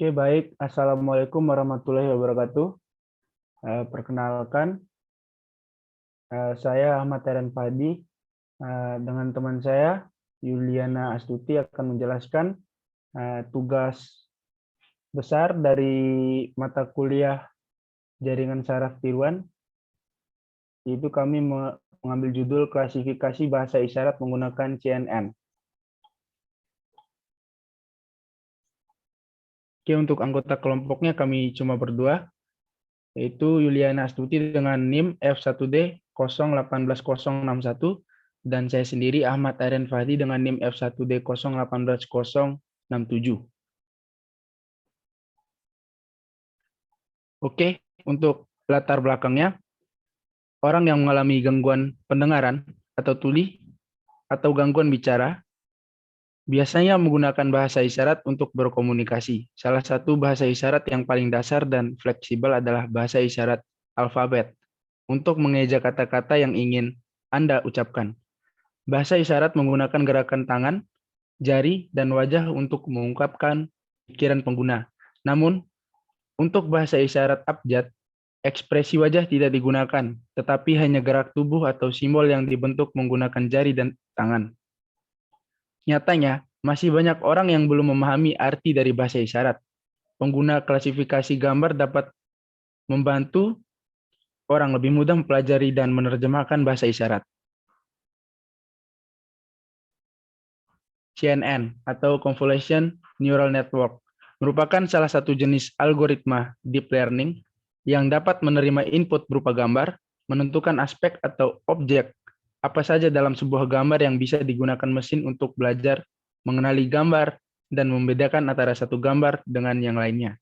Oke, baik. Assalamualaikum warahmatullahi wabarakatuh. Perkenalkan, saya Ahmad Teren Padi. Dengan teman saya, Yuliana Astuti akan menjelaskan tugas besar dari mata kuliah Jaringan Saraf Tiruan, yaitu kami mengambil judul klasifikasi bahasa isyarat menggunakan CNN. Oke, untuk anggota kelompoknya kami cuma berdua, yaitu Yuliana Astuti dengan NIM F1D 018061 dan saya sendiri Ahmad Teren Fahdi dengan NIM F1D 018067. Oke, untuk latar belakangnya, orang yang mengalami gangguan pendengaran atau tuli atau gangguan bicara biasanya menggunakan bahasa isyarat untuk berkomunikasi. Salah satu bahasa isyarat yang paling dasar dan fleksibel adalah bahasa isyarat alfabet untuk mengeja kata-kata yang ingin Anda ucapkan. Bahasa isyarat menggunakan gerakan tangan, jari, dan wajah untuk mengungkapkan pikiran pengguna. Namun, untuk bahasa isyarat abjad, ekspresi wajah tidak digunakan, tetapi hanya gerak tubuh atau simbol yang dibentuk menggunakan jari dan tangan. Nyatanya, masih banyak orang yang belum memahami arti dari bahasa isyarat. Pengguna klasifikasi gambar dapat membantu orang lebih mudah mempelajari dan menerjemahkan bahasa isyarat. CNN atau Convolution Neural Network merupakan salah satu jenis algoritma deep learning yang dapat menerima input berupa gambar, menentukan aspek atau objek apa saja dalam sebuah gambar yang bisa digunakan mesin untuk belajar mengenali gambar dan membedakan antara satu gambar dengan yang lainnya.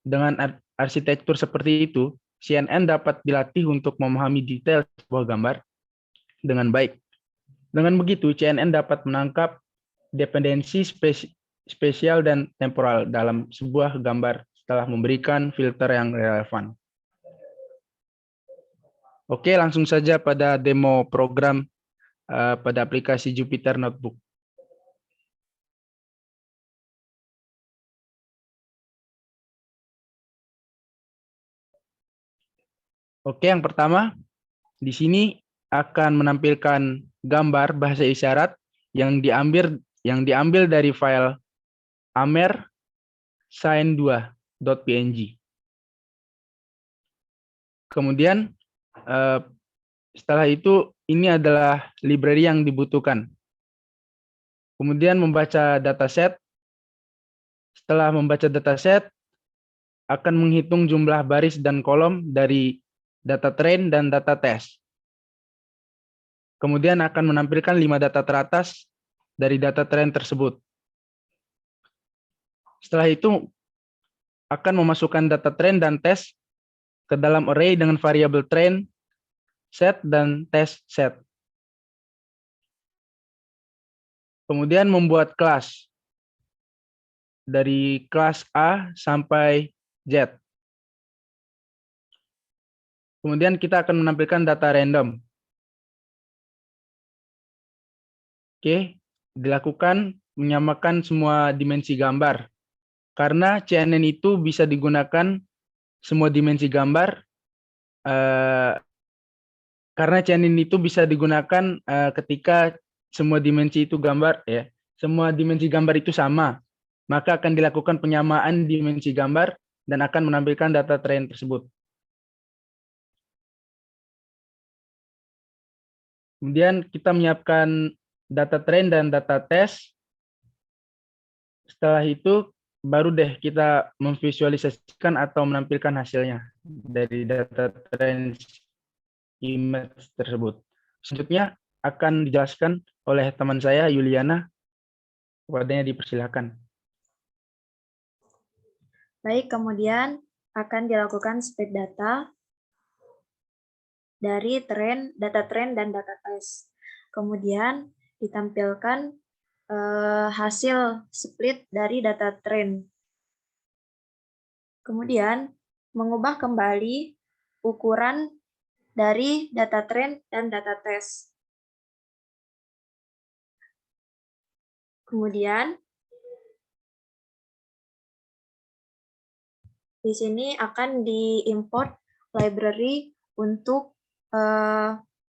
Dengan arsitektur seperti itu, CNN dapat dilatih untuk memahami detail sebuah gambar dengan baik. Dengan begitu, CNN dapat menangkap dependensi spesial dan temporal dalam sebuah gambar setelah memberikan filter yang relevan. Oke, langsung saja pada demo program pada aplikasi Jupyter Notebook. Oke, yang pertama, di sini akan menampilkan gambar bahasa isyarat yang diambil dari file amer sign2.png. Kemudian setelah itu ini adalah library yang dibutuhkan. Kemudian membaca dataset. Setelah membaca dataset akan menghitung jumlah baris dan kolom dari data train dan data test. Kemudian akan menampilkan 5 data teratas dari data train tersebut. Setelah itu akan memasukkan data train dan test ke dalam array dengan variabel train, set, dan test set. Kemudian membuat kelas dari kelas A sampai Z. Kemudian kita akan menampilkan data random. Oke, dilakukan menyamakan semua dimensi gambar. Karena CNN itu bisa digunakan semua dimensi gambar, karena CNN itu bisa digunakan ketika semua dimensi itu gambar, ya, semua dimensi gambar itu sama, maka akan dilakukan penyamaan dimensi gambar dan akan menampilkan data train tersebut. Kemudian kita menyiapkan data train dan data test. Setelah itu baru deh kita memvisualisasikan atau menampilkan hasilnya dari data train image tersebut. Selanjutnya akan dijelaskan oleh teman saya Yuliana. Kepadanya dipersilakan. Baik, kemudian akan dilakukan split data dari data train dan data test. Kemudian ditampilkan hasil split dari data train. Kemudian mengubah kembali ukuran dari data train dan data test. Kemudian Di sini akan diimport library untuk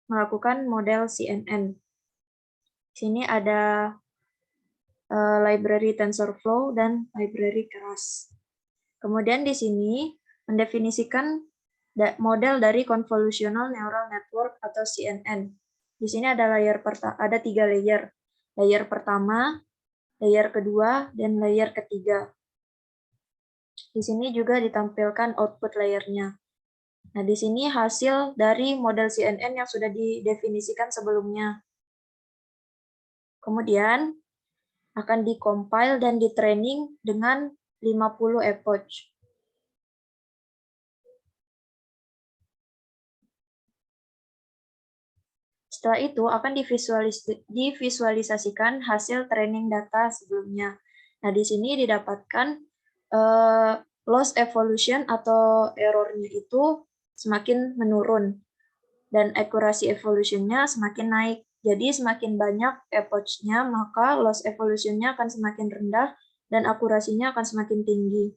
melakukan model CNN. Di sini ada library TensorFlow dan library Keras. Kemudian di sini mendefinisikan model dari Convolutional Neural Network atau CNN. Di sini ada ada 3 layer. Layer pertama, layer kedua, dan layer ketiga. Di sini juga ditampilkan output layernya. Nah, di sini hasil dari model CNN yang sudah didefinisikan sebelumnya. Kemudian akan di-compile dan di-training dengan 50 epoch. Setelah itu akan divisualisasikan hasil training data sebelumnya. Nah, di sini didapatkan loss evolution atau errornya itu semakin menurun dan akurasi evolutionnya semakin naik. Jadi semakin banyak epoch-nya, maka loss evolution-nya akan semakin rendah dan akurasinya akan semakin tinggi.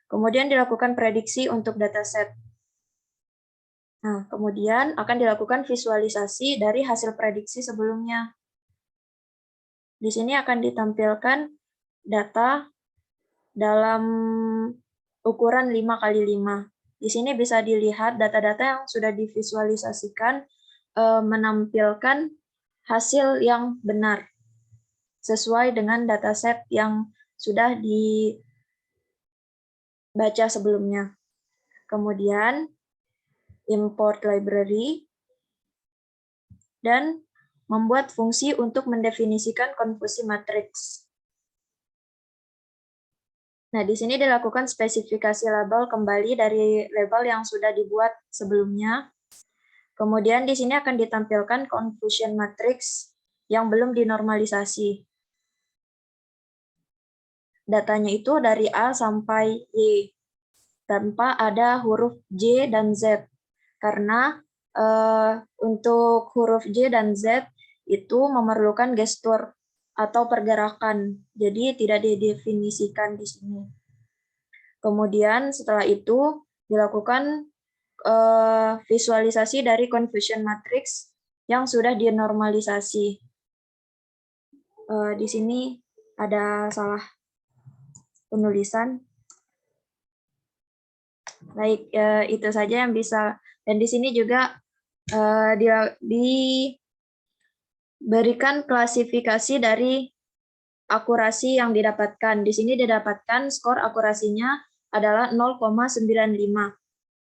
Kemudian dilakukan prediksi untuk dataset. Nah, kemudian akan dilakukan visualisasi dari hasil prediksi sebelumnya. Di sini akan ditampilkan data dalam ukuran 5x5. Di sini bisa dilihat data-data yang sudah divisualisasikan menampilkan hasil yang benar sesuai dengan dataset yang sudah dibaca sebelumnya. Kemudian import library dan membuat fungsi untuk mendefinisikan konfusi matriks. Nah, di sini dilakukan spesifikasi label kembali dari label yang sudah dibuat sebelumnya. Kemudian di sini akan ditampilkan confusion matrix yang belum dinormalisasi. Datanya itu dari A sampai Y, tanpa ada huruf J dan Z. Karena untuk huruf J dan Z itu memerlukan gestur atau pergerakan, jadi tidak didefinisikan di sini. Kemudian setelah itu dilakukan visualisasi dari confusion matrix yang sudah dinormalisasi. Di sini ada salah penulisan. Baik, itu saja yang bisa. Dan di sini juga diberikan klasifikasi dari akurasi yang didapatkan. Di sini didapatkan skor akurasinya adalah 0,95.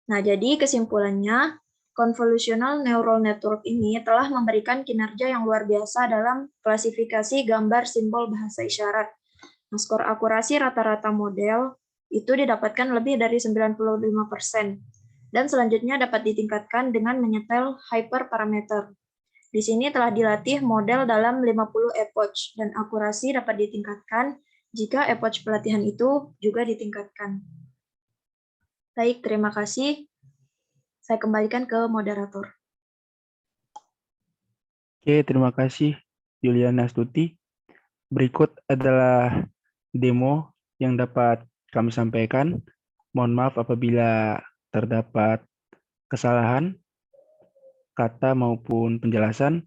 Nah, jadi kesimpulannya, convolutional neural network ini telah memberikan kinerja yang luar biasa dalam klasifikasi gambar simbol bahasa isyarat. Nah, skor akurasi rata-rata model itu didapatkan lebih dari 95%. Dan selanjutnya dapat ditingkatkan dengan menyetel hyperparameter. Di sini telah dilatih model dalam 50 epoch dan akurasi dapat ditingkatkan jika epoch pelatihan itu juga ditingkatkan. Baik, terima kasih. Saya kembalikan ke moderator. Oke, terima kasih Juliana Astuti. Berikut adalah demo yang dapat kami sampaikan. Mohon maaf apabila terdapat kesalahan kata maupun penjelasan.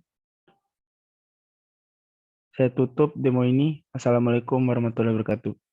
Saya tutup demo ini. Assalamualaikum warahmatullahi wabarakatuh.